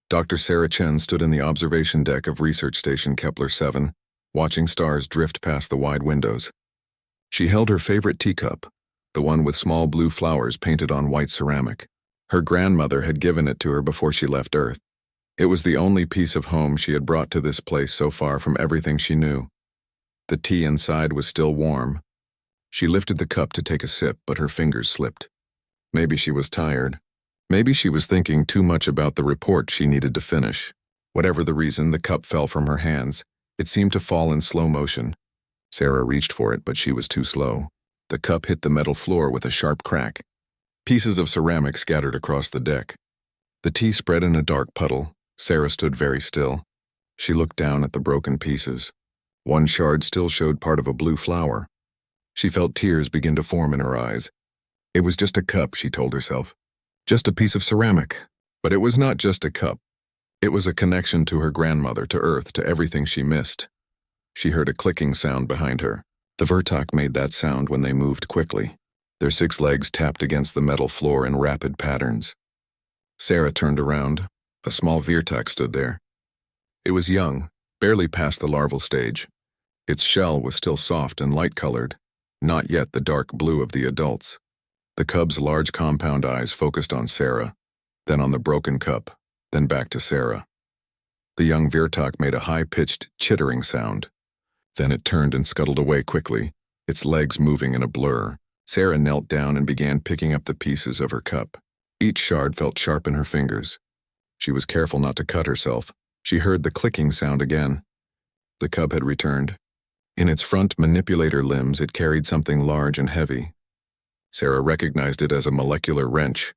Dr. Sarah Chen stood in the observation deck of Research Station Kepler-7, watching stars drift past the wide windows. She held her favorite teacup, the one with small blue flowers painted on white ceramic. Her grandmother had given it to her before she left Earth. It was the only piece of home she had brought to this place so far from everything she knew. The tea inside was still warm. She lifted the cup to take a sip, but her fingers slipped. Maybe she was tired. Maybe she was thinking too much about the report she needed to finish. Whatever the reason, the cup fell from her hands. It seemed to fall in slow motion. Sarah reached for it, but she was too slow. The cup hit the metal floor with a sharp crack. Pieces of ceramic scattered across the deck. The tea spread in a dark puddle. Sarah stood very still. She looked down at the broken pieces. One shard still showed part of a blue flower. She felt tears begin to form in her eyes. It was just a cup, she told herself. Just a piece of ceramic. But it was not just a cup. It was a connection to her grandmother, to Earth, to everything she missed. She heard a clicking sound behind her. The Vertok made that sound when they moved quickly. Their 6 legs tapped against the metal floor in rapid patterns. Sarah turned around. A small Vertok stood there. It was young, barely past the larval stage. Its shell was still soft and light-colored, not yet the dark blue of the adults. The cub's large compound eyes focused on Sarah, then on the broken cup, then back to Sarah. The young Vertok made a high-pitched, chittering sound. Then it turned and scuttled away quickly, its legs moving in a blur. Sarah knelt down and began picking up the pieces of her cup. Each shard felt sharp in her fingers. She was careful not to cut herself. She heard the clicking sound again. The cub had returned. In its front manipulator limbs, it carried something large and heavy. Sarah recognized it as a molecular wrench,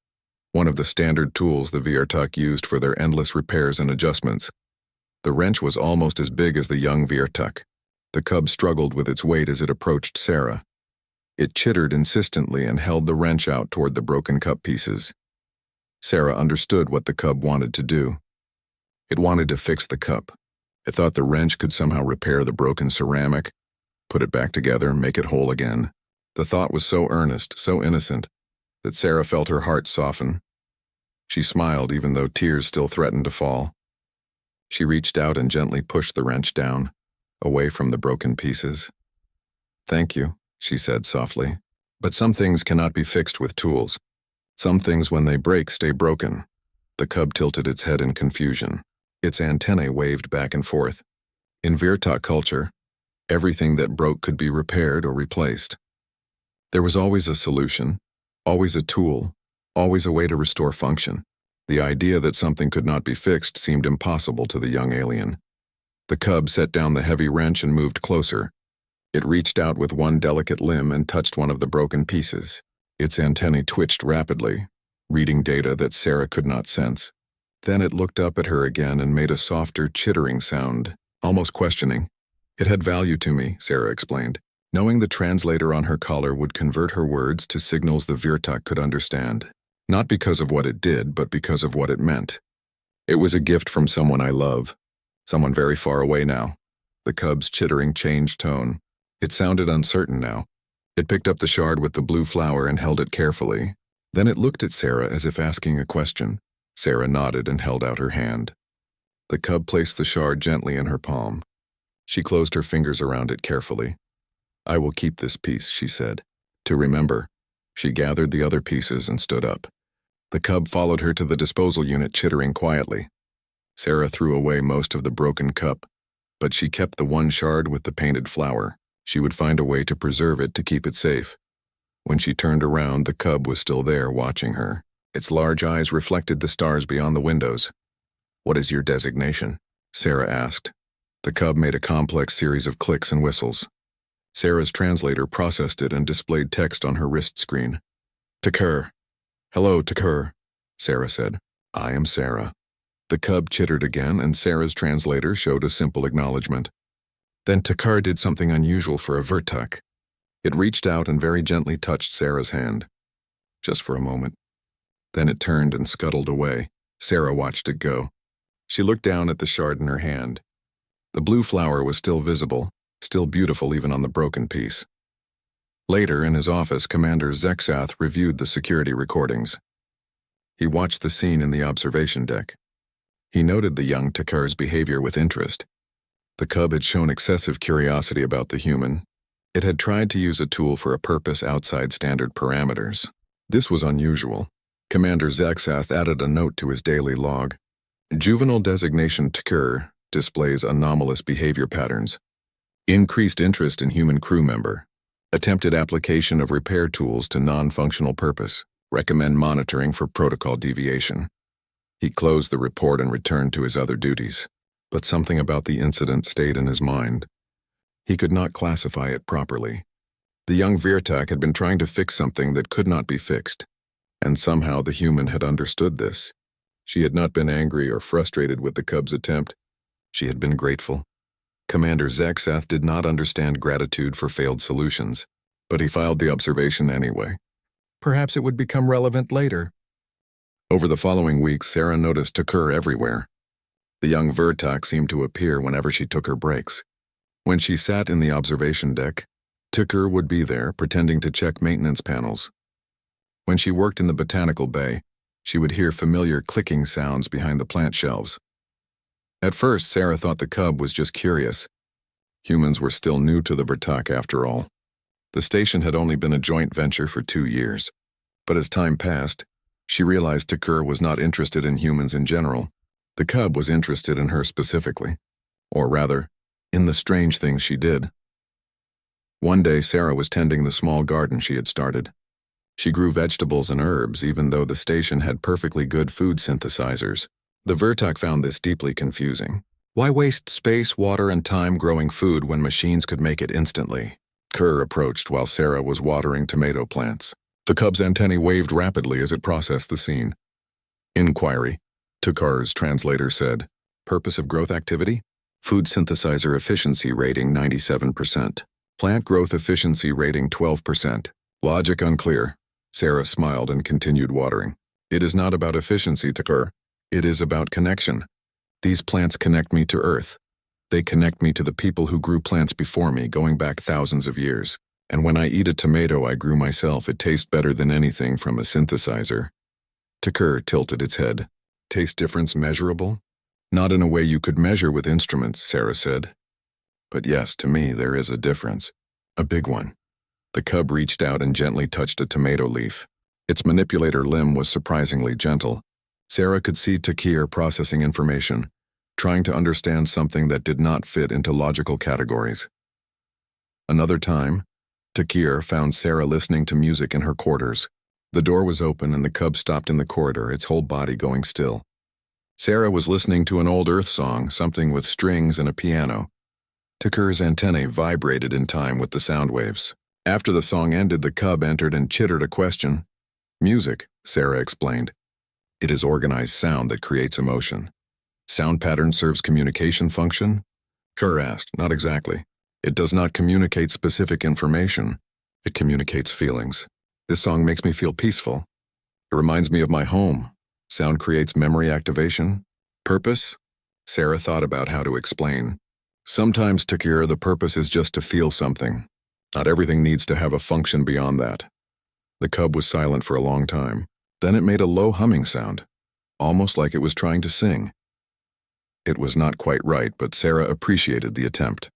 one of the standard tools the Vertok used for their endless repairs and adjustments. The wrench was almost as big as the young Vertok. The cub struggled with its weight as it approached Sarah. It chittered insistently and held the wrench out toward the broken cup pieces. Sarah understood what the cub wanted to do. It wanted to fix the cup. It thought the wrench could somehow repair the broken ceramic, put it back together, make it whole again. The thought was so earnest, so innocent, that Sarah felt her heart soften. She smiled even though tears still threatened to fall. She reached out and gently pushed the wrench down, away from the broken pieces. "Thank you," she said softly. "But some things cannot be fixed with tools. Some things, when they break, stay broken." The cub tilted its head in confusion. Its antennae waved back and forth. In Vertok culture, everything that broke could be repaired or replaced. There was always a solution, always a tool, always a way to restore function. The idea that something could not be fixed seemed impossible to the young alien. The cub set down the heavy wrench and moved closer. It reached out with one delicate limb and touched one of the broken pieces. Its antennae twitched rapidly, reading data that Sarah could not sense. Then it looked up at her again and made a softer, chittering sound, almost questioning. "It had value to me," Sarah explained, knowing the translator on her collar would convert her words to signals the Vertok could understand. Not because of what it did, but because of what it meant. "It was a gift from someone I love. Someone very far away now." The cub's chittering changed tone. It sounded uncertain now. It picked up the shard with the blue flower and held it carefully. Then it looked at Sarah as if asking a question. Sarah nodded and held out her hand. The cub placed the shard gently in her palm. She closed her fingers around it carefully. "I will keep this piece," she said, "to remember." She gathered the other pieces and stood up. The cub followed her to the disposal unit, chittering quietly. Sarah threw away most of the broken cup, but she kept the one shard with the painted flower. She would find a way to preserve it to keep it safe. When she turned around, the cub was still there, watching her. Its large eyes reflected the stars beyond the windows. "What is your designation?" Sarah asked. The cub made a complex series of clicks and whistles. Sarah's translator processed it and displayed text on her wrist screen. "Takur." "Hello, Takur," Sarah said. "I am Sarah." The cub chittered again, and Sarah's translator showed a simple acknowledgement. Then Takur did something unusual for a Vertok. It reached out and very gently touched Sarah's hand. Just for a moment. Then it turned and scuttled away. Sarah watched it go. She looked down at the shard in her hand. The blue flower was still visible, still beautiful even on the broken piece. Later, in his office, Commander Zexath reviewed the security recordings. He watched the scene in the observation deck. He noted the young Takar's behavior with interest. The cub had shown excessive curiosity about the human. It had tried to use a tool for a purpose outside standard parameters. This was unusual. Commander Zaksath added a note to his daily log. Juvenile designation Takar displays anomalous behavior patterns. Increased interest in human crew member. Attempted application of repair tools to non-functional purpose. Recommend monitoring for protocol deviation. He closed the report and returned to his other duties. But something about the incident stayed in his mind. He could not classify it properly. The young Virtak had been trying to fix something that could not be fixed. And somehow the human had understood this. She had not been angry or frustrated with the cub's attempt. She had been grateful. Commander Zaksath did not understand gratitude for failed solutions, but he filed the observation anyway. Perhaps it would become relevant later. Over the following weeks, Sarah noticed Takar everywhere. The young Virtak seemed to appear whenever she took her breaks. When she sat in the observation deck, Takar would be there, pretending to check maintenance panels. When she worked in the botanical bay, she would hear familiar clicking sounds behind the plant shelves. At first, Sarah thought the cub was just curious. Humans were still new to the Virtak after all. The station had only been a joint venture for 2 years. But as time passed, she realized Takar was not interested in humans in general. The cub was interested in her specifically. Or rather, in the strange things she did. One day, Sarah was tending the small garden she had started. She grew vegetables and herbs even though the station had perfectly good food synthesizers. The Virtak found this deeply confusing. Why waste space, water, and time growing food when machines could make it instantly? Kerr approached while Sarah was watering tomato plants. The cub's antennae waved rapidly as it processed the scene. Inquiry, Takar's translator said. Purpose of growth activity? Food synthesizer efficiency rating 97%. Plant growth efficiency rating 12%. Logic unclear. Sarah smiled and continued watering. It is not about efficiency, Takar. It is about connection. These plants connect me to Earth. They connect me to the people who grew plants before me, going back thousands of years. And when I eat a tomato I grew myself, it tastes better than anything from a synthesizer. Takar tilted its head. Taste difference measurable? Not in a way you could measure with instruments, Sarah said. But yes, to me there is a difference. A big one. The cub reached out and gently touched a tomato leaf. Its manipulator limb was surprisingly gentle. Sarah could see Takir processing information, trying to understand something that did not fit into logical categories. Another time, Takir found Sarah listening to music in her quarters. The door was open and the cub stopped in the corridor, its whole body going still. Sarah was listening to an old Earth song, something with strings and a piano. Takir's antennae vibrated in time with the sound waves. After the song ended, the cub entered and chittered a question. Music, Sarah explained. It is organized sound that creates emotion. Sound pattern serves communication function? Kerr asked, not exactly. It does not communicate specific information. It communicates feelings. This song makes me feel peaceful. It reminds me of my home. Sound creates memory activation. Purpose? Sarah thought about how to explain. Sometimes, Takir, the purpose is just to feel something. Not everything needs to have a function beyond that. The cub was silent for a long time. Then it made a low humming sound, almost like it was trying to sing. It was not quite right, but Sarah appreciated the attempt.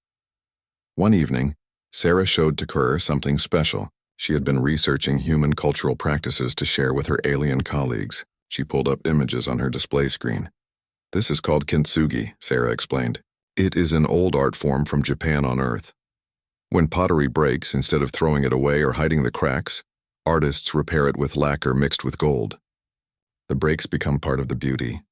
One evening, Sarah showed Takar something special. She had been researching human cultural practices to share with her alien colleagues. She pulled up images on her display screen. This is called kintsugi, Sarah explained. It is an old art form from Japan on Earth. When pottery breaks, instead of throwing it away or hiding the cracks, artists repair it with lacquer mixed with gold. The breaks become part of the beauty.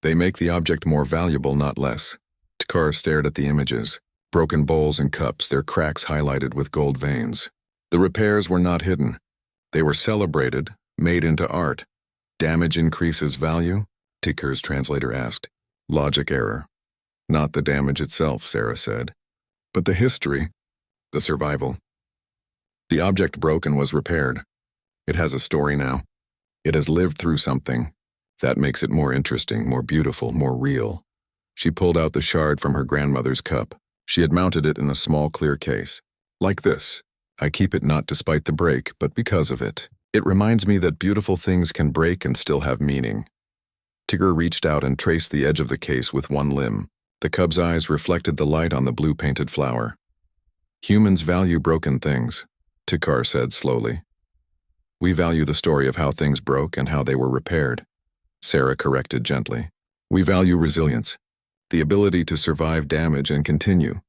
They make the object more valuable, not less. Takar stared at the images. Broken bowls and cups, their cracks highlighted with gold veins. The repairs were not hidden. They were celebrated, made into art. Damage increases value? Takar's translator asked. Logic error. Not the damage itself, Sarah said. But the history, the survival. The object broke and was repaired. It has a story now. It has lived through something. That makes it more interesting, more beautiful, more real. She pulled out the shard from her grandmother's cup. She had mounted it in a small clear case. Like this. I keep it not despite the break, but because of it. It reminds me that beautiful things can break and still have meaning. Tigger reached out and traced the edge of the case with one limb. The cub's eyes reflected the light on the blue-painted flower. Humans value broken things, Tigger said slowly. We value the story of how things broke and how they were repaired, Sarah corrected gently. We value resilience, the ability to survive damage and continue.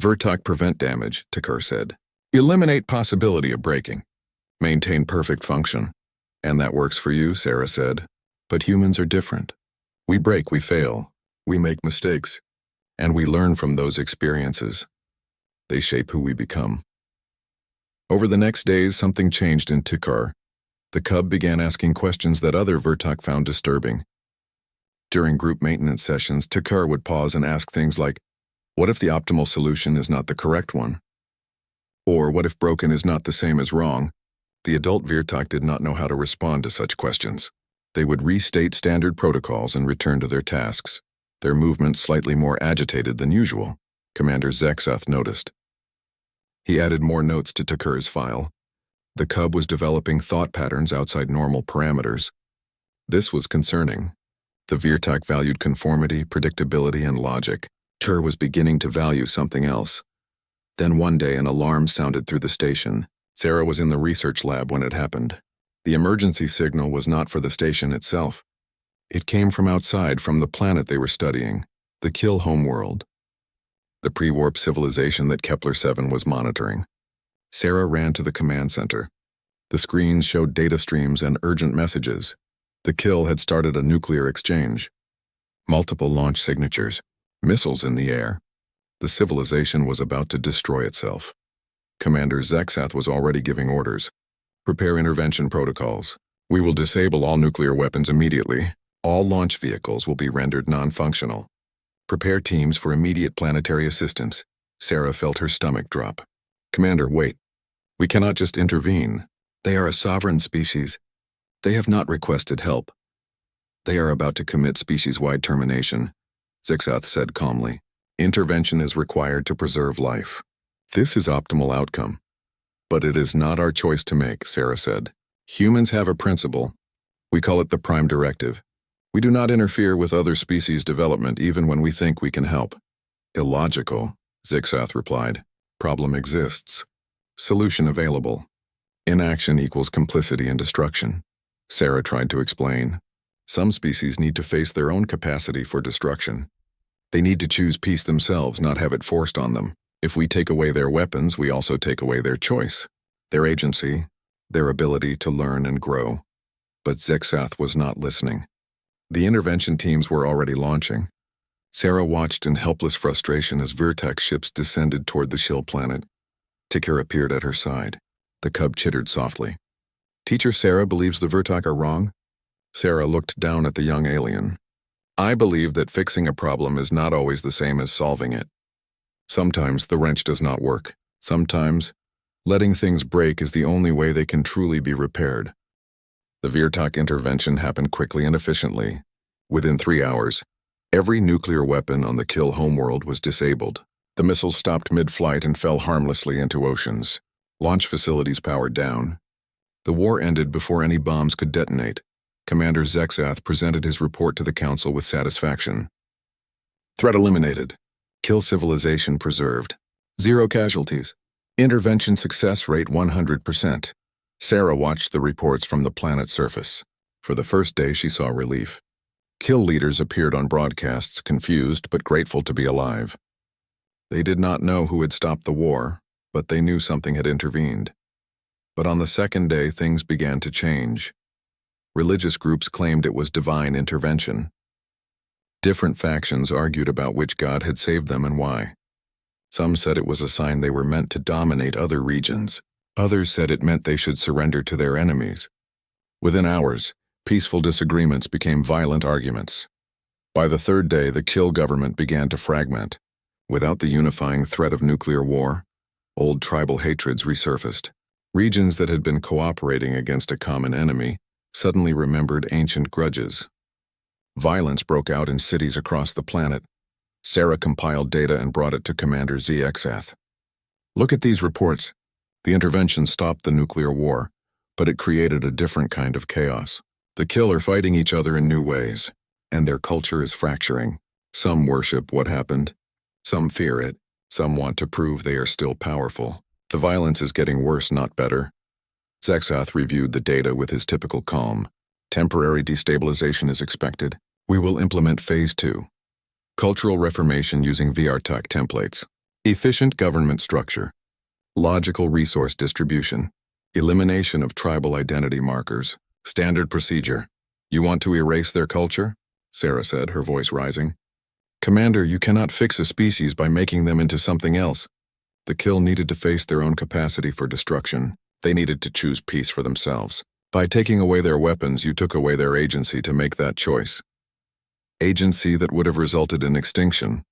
Vertok prevent damage, Tigger said. Eliminate possibility of breaking. Maintain perfect function. And that works for you, Sarah said. But humans are different. We break, we fail, we make mistakes, and we learn from those experiences. They shape who we become. Over the next days, something changed in Tigger. The cub began asking questions that other Vertok found disturbing. During group maintenance sessions, Tigger would pause and ask things like, what if the optimal solution is not the correct one? Or what if broken is not the same as wrong? The adult Vertok did not know how to respond to such questions. They would restate standard protocols and return to their tasks, their movements slightly more agitated than usual, Commander Zexath noticed. He added more notes to Tigger's file. The cub was developing thought patterns outside normal parameters. This was concerning. The Vertok valued conformity, predictability, and logic. Tigger was beginning to value something else. Then one day an alarm sounded through the station. Sarah was in the research lab when it happened. The emergency signal was not for the station itself. It came from outside, from the planet they were studying, the Kill homeworld, the pre-warp civilization that Kepler-7 was monitoring. Sarah ran to the command center. The screens showed data streams and urgent messages. The Kill had started a nuclear exchange. Multiple launch signatures, missiles in the air. The civilization was about to destroy itself. Commander Zexath was already giving orders. Prepare intervention protocols. We will disable all nuclear weapons immediately. All launch vehicles will be rendered non-functional. Prepare teams for immediate planetary assistance. Sarah felt her stomach drop. Commander, wait. We cannot just intervene. They are a sovereign species. They have not requested help. They are about to commit species-wide termination, Zexath said calmly. Intervention is required to preserve life. This is optimal outcome. But it is not our choice to make, Sarah said. Humans have a principle. We call it the Prime Directive. We do not interfere with other species' development even when we think we can help. Illogical, Zexath replied. Problem exists. Solution available. Inaction equals complicity and destruction. Sarah tried to explain. Some species need to face their own capacity for destruction. They need to choose peace themselves, not have it forced on them. If we take away their weapons, we also take away their choice, their agency, their ability to learn and grow. But Zexath was not listening. The intervention teams were already launching. Sarah watched in helpless frustration as Vertok ships descended toward the Shill planet. Tigger appeared at her side. The cub chittered softly. Teacher Sarah believes the Vertok are wrong? Sarah looked down at the young alien. I believe that fixing a problem is not always the same as solving it. Sometimes the wrench does not work. Sometimes, letting things break is the only way they can truly be repaired. The Vertok intervention happened quickly and efficiently. Within 3 hours, every nuclear weapon on the Kill homeworld was disabled. The missiles stopped mid-flight and fell harmlessly into oceans. Launch facilities powered down. The war ended before any bombs could detonate. Commander Zexath presented his report to the Council with satisfaction. Threat eliminated. Kill civilization preserved. 0 casualties. Intervention success rate 100%. Sarah watched the reports from the planet's surface. For the first day, she saw relief. Kill leaders appeared on broadcasts, confused but grateful to be alive. They did not know who had stopped the war, but they knew something had intervened. But on the second day, things began to change. Religious groups claimed it was divine intervention. Different factions argued about which god had saved them and why. Some said it was a sign they were meant to dominate other regions. Others said it meant they should surrender to their enemies. Within hours, peaceful disagreements became violent arguments. By the third day, the Kill government began to fragment. Without the unifying threat of nuclear war, old tribal hatreds resurfaced. Regions that had been cooperating against a common enemy suddenly remembered ancient grudges. Violence broke out in cities across the planet. Sarah compiled data and brought it to Commander Zexath. Look at these reports. The intervention stopped the nuclear war, but it created a different kind of chaos. The Kill are fighting each other in new ways. and their culture is fracturing. Some worship what happened. Some fear it. Some want to prove they are still powerful. The violence is getting worse, not better. Zexath reviewed the data with his typical calm. Temporary destabilization is expected. We will implement Phase 2. Cultural reformation using VRTAC templates. Efficient government structure. Logical resource distribution. Elimination of tribal identity markers. Standard procedure. You want to erase their culture? Sarah said, her voice rising. Commander, you cannot fix a species by making them into something else. The kill needed to face their own capacity for destruction. They needed to choose peace for themselves. By taking away their weapons, you took away their agency to make that choice. Agency that would have resulted in extinction.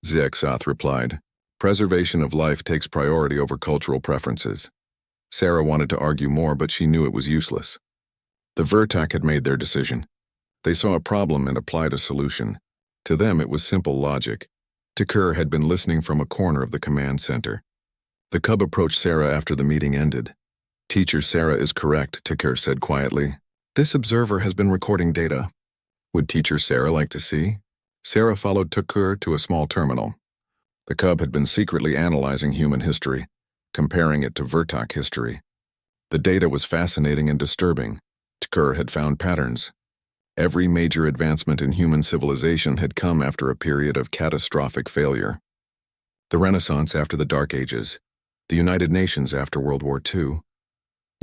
Zexath replied. Preservation of life takes priority over cultural preferences. Sarah wanted to argue more, but she knew it was useless. The Vertac had made their decision. They saw a problem and applied a solution. To them, it was simple logic. Takur had been listening from a corner of the command center. The cub approached Sarah after the meeting ended. Teacher Sarah is correct, Takur said quietly. This observer has been recording data. Would Teacher Sarah like to see? Sarah followed Takur to a small terminal. The cub had been secretly analyzing human history, comparing it to Vertac history. The data was fascinating and disturbing. Takur had found patterns. Every major advancement in human civilization had come after a period of catastrophic failure. The Renaissance after the Dark Ages, the United Nations after World War II,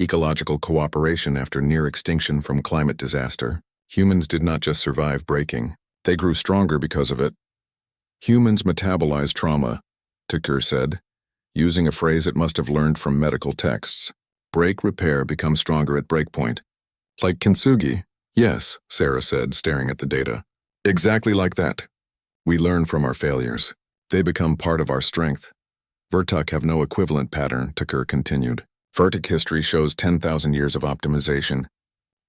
ecological cooperation after near extinction from climate disaster. Humans did not just survive breaking, they grew stronger because of it. Humans metabolize trauma, Takur said, using a phrase it must have learned from medical texts. Break, repair, become stronger at breakpoint. Like kintsugi. Yes, Sarah said, staring at the data. Exactly like that. We learn from our failures. They become part of our strength. Vertac have no equivalent pattern, Takur continued. Vertac history shows 10,000 years of optimization.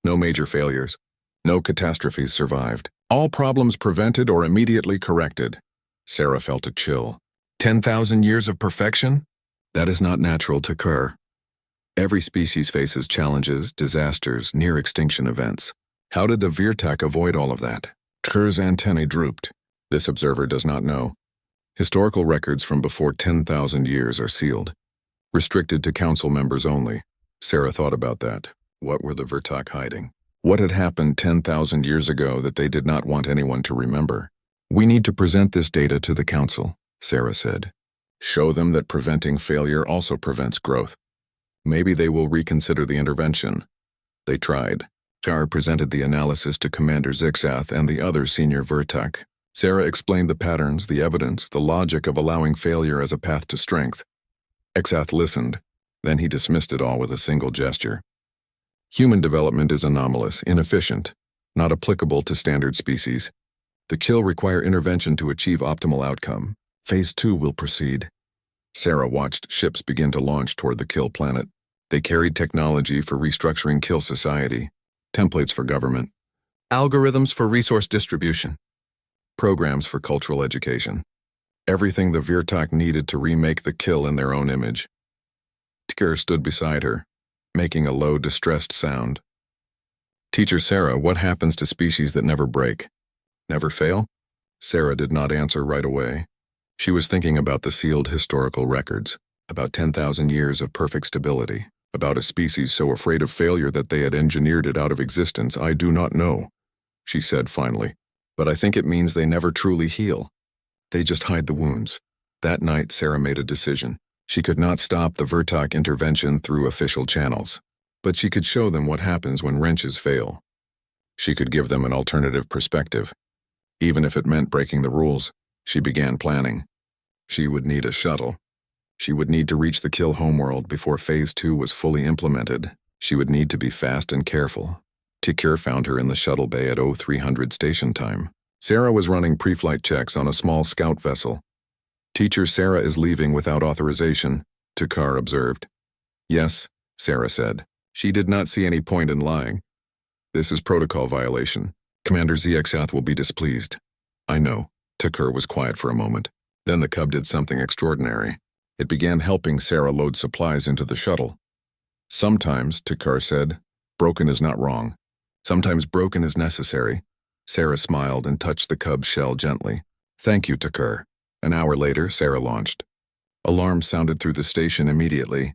No major failures. No catastrophes survived. All problems prevented or immediately corrected. Sarah felt a chill. 10,000 years of perfection? That is not natural, Takur. Every species faces challenges, disasters, near-extinction events. How did the Vertac avoid all of that? Takur's antennae drooped. This observer does not know. Historical records from before 10,000 years are sealed. Restricted to council members only. Sarah thought about that. What were the Vertac hiding? What had happened 10,000 years ago that they did not want anyone to remember? We need to present this data to the council, Sarah said. Show them that preventing failure also prevents growth. Maybe they will reconsider the intervention. They tried. Tar presented the analysis to Commander Zexath and the other senior Vertac. Sarah explained the patterns, the evidence, the logic of allowing failure as a path to strength. Zexath listened. Then he dismissed it all with a single gesture. Human development is anomalous, inefficient, not applicable to standard species. The kill require intervention to achieve optimal outcome. Phase 2 will proceed. Sarah watched ships begin to launch toward the kill planet. They carried technology for restructuring kill society, templates for government, algorithms for resource distribution, programs for cultural education. Everything the Vertac needed to remake the kill in their own image. Takur stood beside her, making a low, distressed sound. Teacher Sarah, what happens to species that never break? Never fail? Sarah did not answer right away. She was thinking about the sealed historical records, about 10,000 years of perfect stability, about a species so afraid of failure that they had engineered it out of existence. I do not know, she said finally, but I think it means they never truly heal. They just hide the wounds. That night, Sarah made a decision. She could not stop the Vertac intervention through official channels, but she could show them what happens when wrenches fail. She could give them an alternative perspective. Even if it meant breaking the rules, she began planning. She would need a shuttle. She would need to reach the kill homeworld before Phase 2 was fully implemented. She would need to be fast and careful. Takur found her in the shuttle bay at 0300 station time. Sarah was running pre-flight checks on a small scout vessel. Teacher Sarah is leaving without authorization, Takur observed. Yes, Sarah said. She did not see any point in lying. This is protocol violation. Commander Zexath will be displeased. I know. Takur was quiet for a moment. Then the cub did something extraordinary. It began helping Sarah load supplies into the shuttle. Sometimes, Takur said, broken is not wrong. Sometimes broken is necessary. Sarah smiled and touched the cub's shell gently. Thank you, Tukur. An hour later, Sarah launched. Alarms sounded through the station immediately.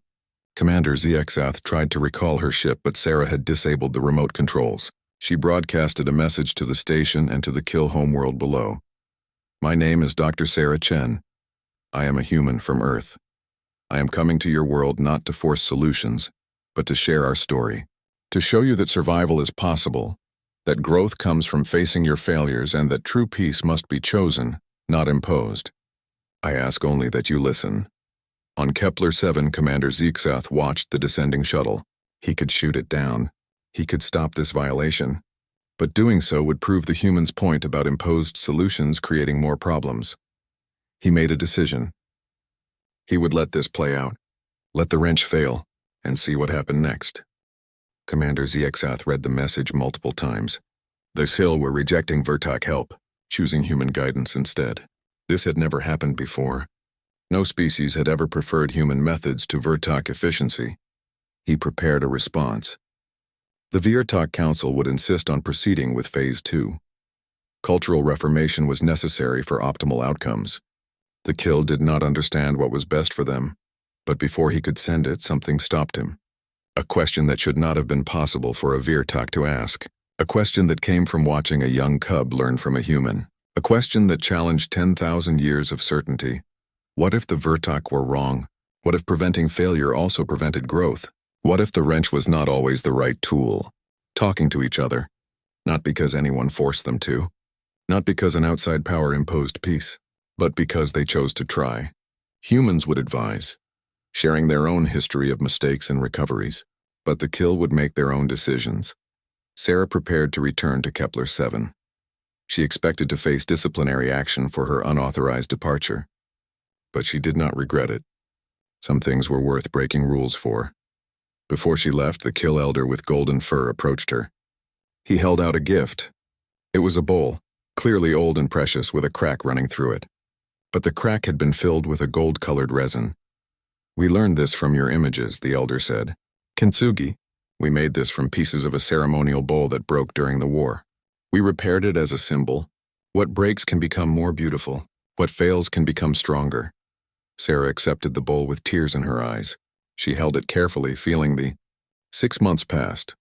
Commander Ziexath tried to recall her ship, but Sarah had disabled the remote controls. She broadcasted a message to the station and to the kill homeworld below. My name is Dr. Sarah Chen. I am a human from Earth. I am coming to your world not to force solutions, but to share our story. To show you that survival is possible, that growth comes from facing your failures, and that true peace must be chosen, not imposed. I ask only that you listen. On Kepler 7, Commander Ziexath watched the descending shuttle. He could shoot it down. He could stop this violation. But doing so would prove the humans' point about imposed solutions creating more problems. He made a decision. He would let this play out. Let the wrench fail, and see what happened next. Commander Ziexath read the message multiple times. The Sil were rejecting Vertok help, choosing human guidance instead. This had never happened before. No species had ever preferred human methods to Vertok efficiency. He prepared a response. The Vertok Council would insist on proceeding with Phase 2. Cultural reformation was necessary for optimal outcomes. The Kill did not understand what was best for them, but before he could send it, something stopped him. A question that should not have been possible for a Vertok to ask. A question that came from watching a young cub learn from a human. A question that challenged 10,000 years of certainty. What if the Vertok were wrong? What if preventing failure also prevented growth? What if the wrench was not always the right tool? Talking to each other. Not because anyone forced them to. Not because an outside power imposed peace. But because they chose to try. Humans would advise, sharing their own history of mistakes and recoveries. But the Kill would make their own decisions. Sarah prepared to return to Kepler 7. She expected to face disciplinary action for her unauthorized departure. But she did not regret it. Some things were worth breaking rules for. Before she left, the Kill Elder with golden fur approached her. He held out a gift. It was a bowl, clearly old and precious, with a crack running through it. But the crack had been filled with a gold-colored resin. We learned this from your images, the Elder said. Kintsugi, we made this from pieces of a ceremonial bowl that broke during the war. We repaired it as a symbol. What breaks can become more beautiful. What fails can become stronger. Sarah accepted the bowl with tears in her eyes. She held it carefully, feeling the 6 months passed.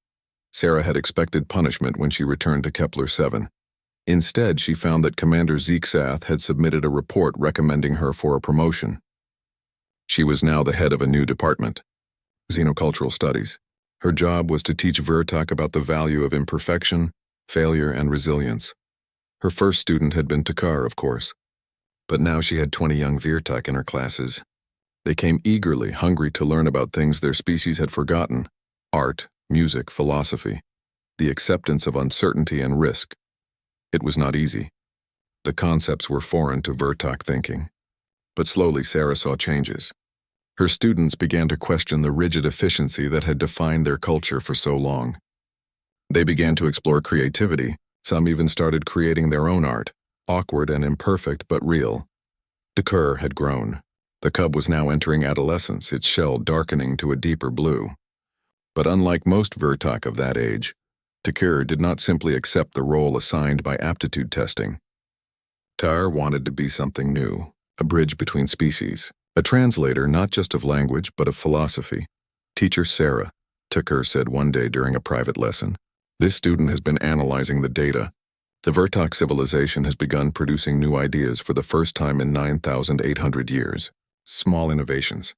Sarah had expected punishment when she returned to Kepler 7. Instead, she found that Commander Ziexath had submitted a report recommending her for a promotion. She was now the head of a new department, Xenocultural Studies. Her job was to teach Vertok about the value of imperfection, failure, and resilience. Her first student had been Takar, of course. But now she had 20 young Vertok in her classes. They came eagerly, hungry to learn about things their species had forgotten: art, music, philosophy, the acceptance of uncertainty and risk. It was not easy. The concepts were foreign to Vertok thinking. But slowly Sarah saw changes. Her students began to question the rigid efficiency that had defined their culture for so long. They began to explore creativity. Some even started creating their own art, awkward and imperfect but real. Tukur had grown. The cub was now entering adolescence, its shell darkening to a deeper blue. But unlike most Vertok of that age, Tukur did not simply accept the role assigned by aptitude testing. Tar wanted to be something new, a bridge between species, a translator not just of language but of philosophy. Teacher Sarah, Tukur said one day during a private lesson, this student has been analyzing the data. The Vertok civilization has begun producing new ideas for the first time in 9,800 years. Small innovations,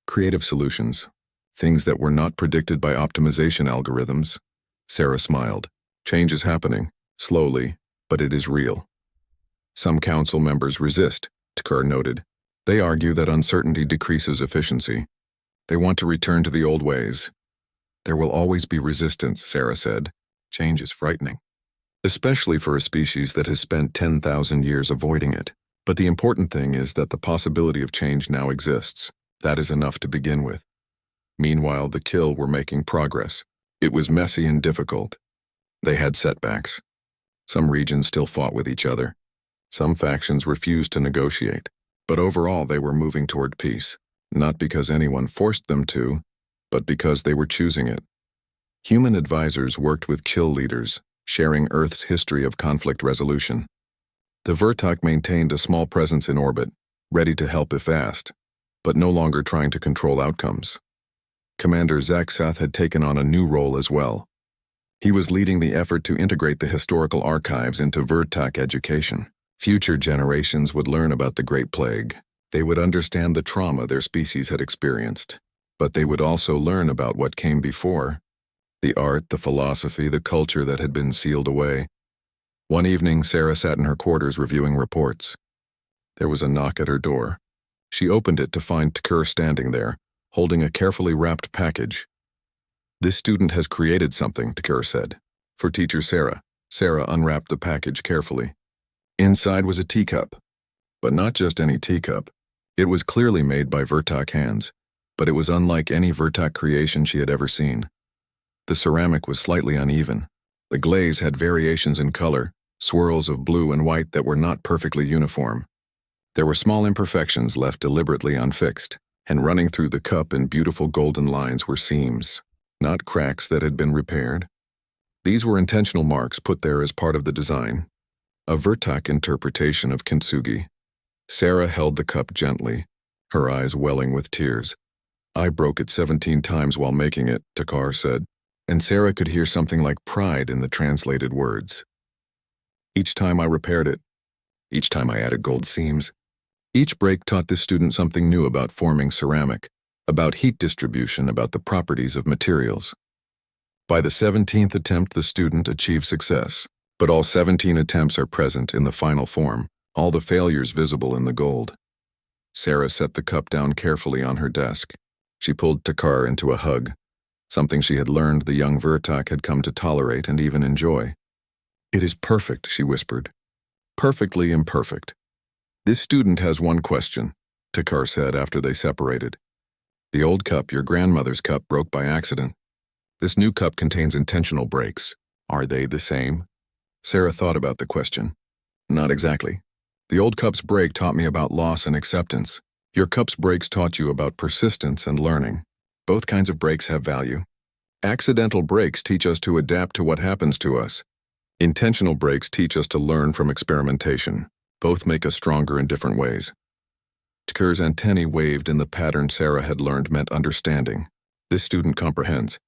creative solutions, things that were not predicted by optimization algorithms. Sarah smiled. Change is happening, slowly, but it is real. Some council members resist, Tukur noted. They argue that uncertainty decreases efficiency. They want to return to the old ways. There will always be resistance, Sarah said. Change is frightening, especially for a species that has spent 10,000 years avoiding it. But the important thing is that the possibility of change now exists. That is enough to begin with. Meanwhile, the Kill were making progress. It was messy and difficult. They had setbacks. Some regions still fought with each other. Some factions refused to negotiate. But overall, they were moving toward peace, not because anyone forced them to, but because they were choosing it. Human advisors worked with Kill leaders, sharing Earth's history of conflict resolution. The Vertok maintained a small presence in orbit, ready to help if asked, but no longer trying to control outcomes. Commander Zaksath had taken on a new role as well. He was leading the effort to integrate the historical archives into Vertok education. Future generations would learn about the Great Plague. They would understand the trauma their species had experienced. But they would also learn about what came before. The art, the philosophy, the culture that had been sealed away. One evening, Sarah sat in her quarters reviewing reports. There was a knock at her door. She opened it to find Tukur standing there, holding a carefully wrapped package. "This student has created something," Tukur said. "For teacher Sarah." Sarah unwrapped the package carefully. Inside was a teacup. But not just any teacup. It was clearly made by Vertok hands, but it was unlike any Vertok creation she had ever seen. The ceramic was slightly uneven. The glaze had variations in color, swirls of blue and white that were not perfectly uniform. There were small imperfections left deliberately unfixed, and running through the cup in beautiful golden lines were seams, not cracks that had been repaired. These were intentional marks put there as part of the design. A Vertok interpretation of kintsugi. Sarah held the cup gently, her eyes welling with tears. "I broke it 17 times while making it," Tukur said, and Sarah could hear something like pride in the translated words. "Each time I repaired it, each time I added gold seams." Each break taught this student something new about forming ceramic, about heat distribution, about the properties of materials. By the 17th attempt, the student achieved success, but all 17 attempts are present in the final form, all the failures visible in the gold. Sarah set the cup down carefully on her desk. She pulled Tukur into a hug, something she had learned the young Vertok had come to tolerate and even enjoy. "It is perfect," she whispered. "Perfectly imperfect." "This student has one question," Tukur said after they separated. "The old cup, your grandmother's cup, broke by accident. This new cup contains intentional breaks. Are they the same?" Sarah thought about the question. "Not exactly. The old cup's break taught me about loss and acceptance. Your cup's breaks taught you about persistence and learning. Both kinds of breaks have value. Accidental breaks teach us to adapt to what happens to us. Intentional breaks teach us to learn from experimentation. Both make us stronger in different ways." Tukur's antennae waved in the pattern Sarah had learned meant understanding. This student comprehends.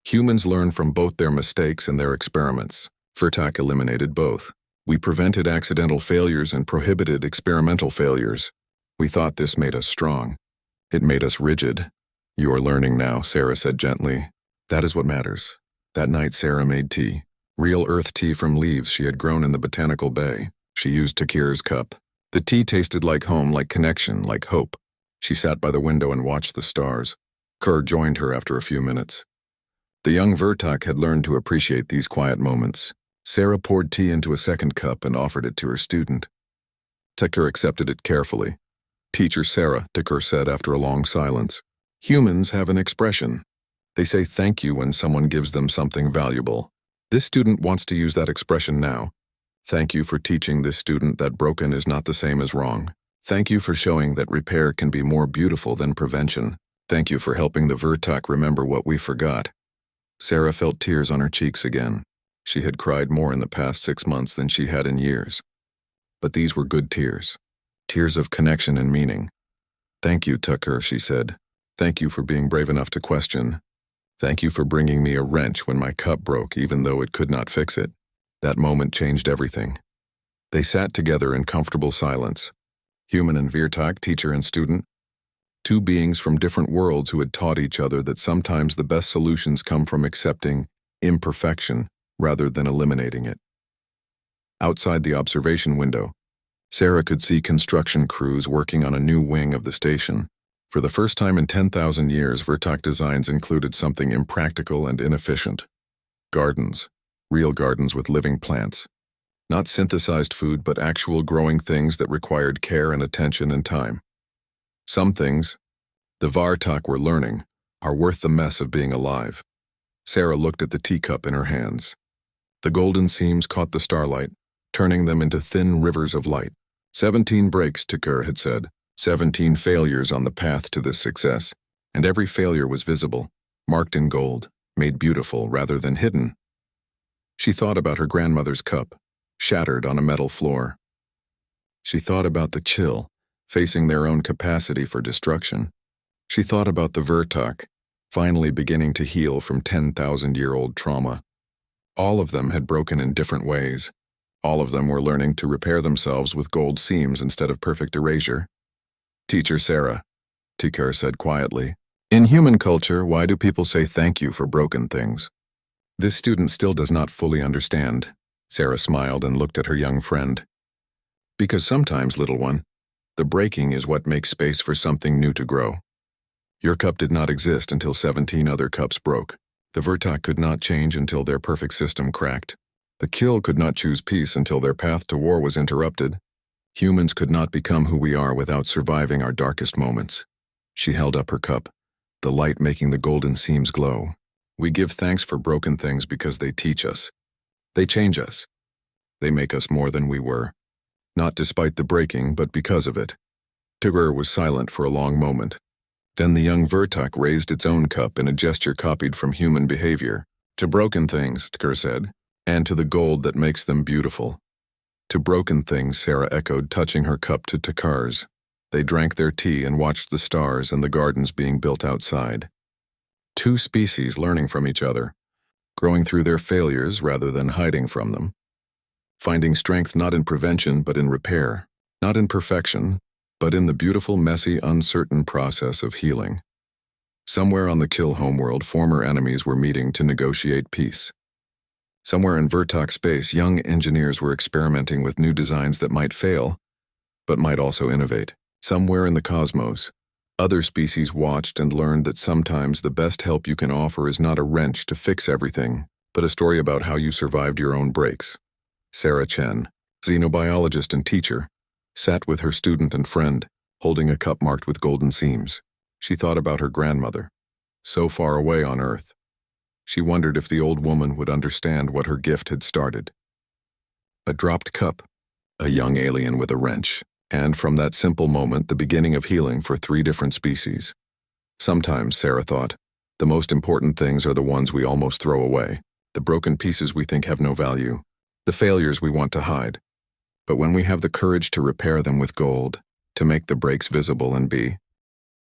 Humans learn from both their mistakes and their experiments. Vertok eliminated both. We prevented accidental failures and prohibited experimental failures. We thought this made us strong. It made us rigid. "You are learning now," Sarah said gently. "That is what matters." That night Sarah made tea. Real earth tea from leaves she had grown in the botanical bay. She used Tukur's cup. The tea tasted like home, like connection, like hope. She sat by the window and watched the stars. Kerr joined her after a few minutes. The young Vertok had learned to appreciate these quiet moments. Sarah poured tea into a second cup and offered it to her student. Tukur accepted it carefully. "Teacher Sarah," Tukur said after a long silence, "humans have an expression. They say thank you when someone gives them something valuable. This student wants to use that expression now. Thank you for teaching this student that broken is not the same as wrong. Thank you for showing that repair can be more beautiful than prevention. Thank you for helping the Vertok remember what we forgot." Sarah felt tears on her cheeks again. She had cried more in the past 6 months than she had in years. But these were good tears. Tears of connection and meaning. "Thank you, Tukur," she said. "Thank you for being brave enough to question. Thank you for bringing me a wrench when my cup broke even though it could not fix it." That moment changed everything. They sat together in comfortable silence. Human and Vertok, teacher and student. Two beings from different worlds who had taught each other that sometimes the best solutions come from accepting imperfection rather than eliminating it. Outside the observation window, Sarah could see construction crews working on a new wing of the station. For the first time in 10,000 years, Vertok designs included something impractical and inefficient. Gardens, real gardens with living plants. Not synthesized food, but actual growing things that required care and attention and time. Some things, the Vertok were learning, are worth the mess of being alive. Sarah looked at the teacup in her hands. The golden seams caught the starlight, turning them into thin rivers of light. 17 breaks, Tukur had said. 17 failures on the path to this success, and every failure was visible, marked in gold, made beautiful rather than hidden. She thought about her grandmother's cup, shattered on a metal floor. She thought about the chill, facing their own capacity for destruction. She thought about the Vertok, finally beginning to heal from 10,000-year-old trauma. All of them had broken in different ways. All of them were learning to repair themselves with gold seams instead of perfect erasure. "Teacher Sarah," Tikar said quietly, "in human culture, why do people say thank you for broken things?" This student still does not fully understand. Sarah smiled and looked at her young friend. "Because sometimes, little one, the breaking is what makes space for something new to grow. Your cup did not exist until 17 other cups broke. The Vertok could not change until their perfect system cracked. The Kill could not choose peace until their path to war was interrupted. Humans could not become who we are without surviving our darkest moments." She held up her cup, the light making the golden seams glow. "We give thanks for broken things because they teach us. They change us. They make us more than we were. Not despite the breaking, but because of it." Tigger was silent for a long moment. Then the young Vertok raised its own cup in a gesture copied from human behavior. "To broken things," Tigger said, "and to the gold that makes them beautiful." "To broken things," Sarah echoed, touching her cup to Tikar's. They drank their tea and watched the stars and the gardens being built outside. Two species learning from each other, growing through their failures rather than hiding from them. Finding strength not in prevention but in repair, not in perfection, but in the beautiful, messy, uncertain process of healing. Somewhere on the Kill homeworld, former enemies were meeting to negotiate peace. Somewhere in Vertok space, young engineers were experimenting with new designs that might fail, but might also innovate. Somewhere in the cosmos, other species watched and learned that sometimes the best help you can offer is not a wrench to fix everything, but a story about how you survived your own breaks. Sarah Chen, xenobiologist and teacher, sat with her student and friend, holding a cup marked with golden seams. She thought about her grandmother, so far away on Earth. She wondered if the old woman would understand what her gift had started. A dropped cup, a young alien with a wrench, and from that simple moment, the beginning of healing for 3 different species. Sometimes, Sarah thought, the most important things are the ones we almost throw away, the broken pieces we think have no value, the failures we want to hide. But when we have the courage to repair them with gold, to make the breaks visible and be